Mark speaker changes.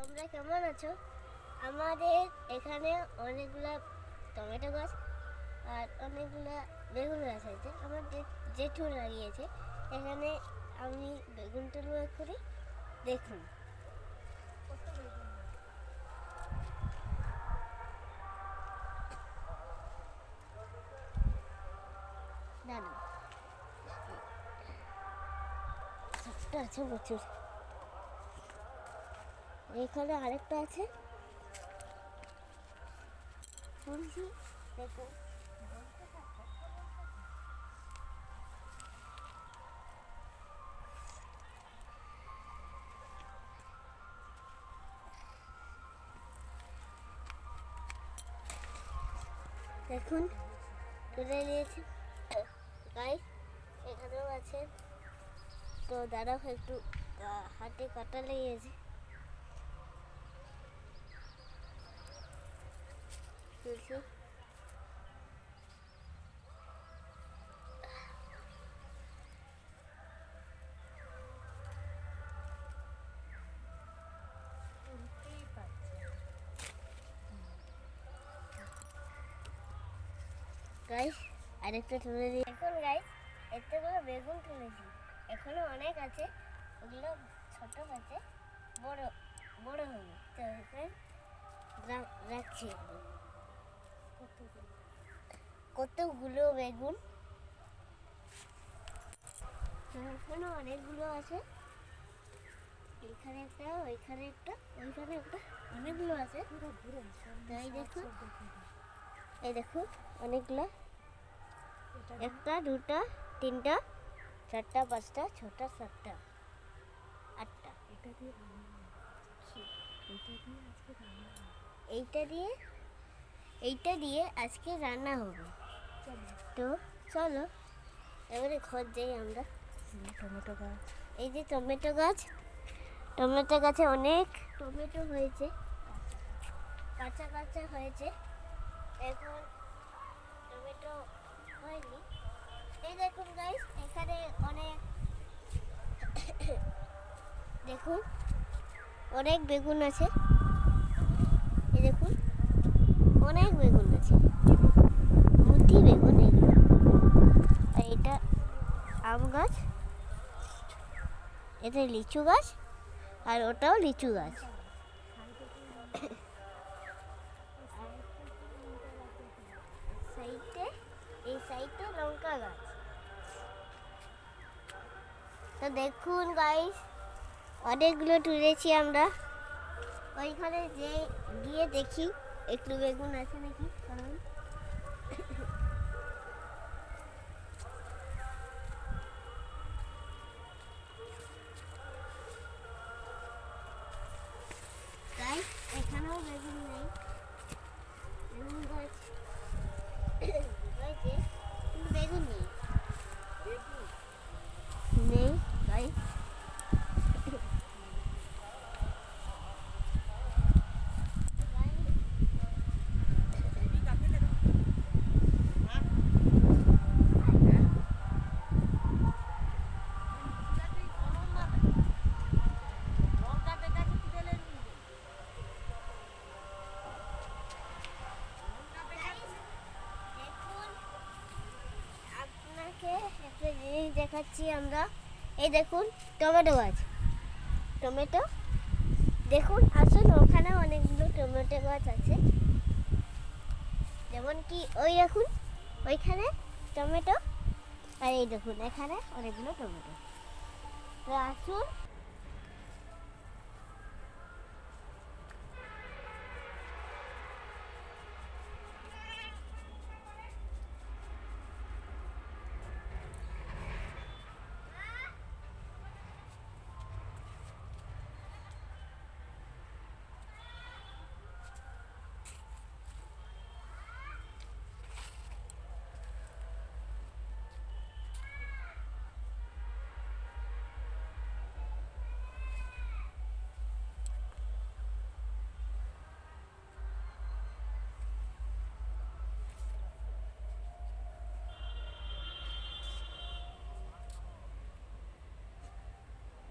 Speaker 1: তোমরা কেমন আছো? আমাদের এখানে অনেকগুলা টমেটো গাছ আর অনেকগুলা বেগুন গাছ আছে। আমার জেঠু লাগিয়েছে এখানে। আমি বেগুন তুলব করি, দেখুন। দাঁড়ান, একটা আছে প্রচুর। এখানে আরেকটা আছে, তুলছি, দেখুন। দেখুন তুলে নিয়েছি গাইস। এখানেও আছে, তো দাঁড়াও একটু, হাতে কাটা লেগেছে। তুলছি, গাইস আরেকটা তুলে দিই। এখন গাইস এতগুলো বেগুন তুলেছি, এখনো অনেক আছে, ওগুলো ছোট আছে, বড় বড় হবে, তো এখন রাখছি। কতগুলো বেগুন, এখনো অনেকগুলো আছে। এখানে একটা, ওইখানে একটা, ওইখানে একটা, অনেকগুলো আছে। তাই দেখুন, এই দেখুন অনেকগুলো, একটা, দুটা, তিনটা, চারটা, পাঁচটা, ছটা, সাতটা, আটটা। এইটা দিয়ে আজকে রান্না হবে। তো চলো এবারে ঘর যাই আমরা। টমেটো গাছ, এই যে টমেটো গাছ, টমেটো গাছে অনেক টমেটো হয়েছে, কাঁচা কাঁচা হয়েছে, এখন টমেটো হয়নি। এই দেখুন গাইস, এখানে অনেক দেখুন অনেক বেগুন আছে। এই দেখুন অনেক বেগুন আছে, মুঠি বেগুন এগুলো। আর এটা আম গাছ, এটা লিচু গাছ, আর ওটাও লিচু গাছ। এই সাইডে লঙ্কা গাছ। তো দেখুন গাইস, অনেকগুলো তুলেছি আমরা। ওইখানে যে গিয়ে দেখি একটু বেগুন আছে নাকি, কারণ গাইস এখানেও বেগুন নেই, বেগুন গাছ হয়েছে কিন্তু বেগুন নেই, নেই গাইস। একটা জিনিস দেখাচ্ছি আমরা। এই দেখুন টমেটো গাছ, টমেটো দেখুন, আসুন, ওখানে অনেকগুলো টমেটো গাছ আছে, যেমন কি ওই দেখুন ওইখানে টমেটো, আর এই দেখুন এখানে অনেকগুলো টমেটো। তো আসুন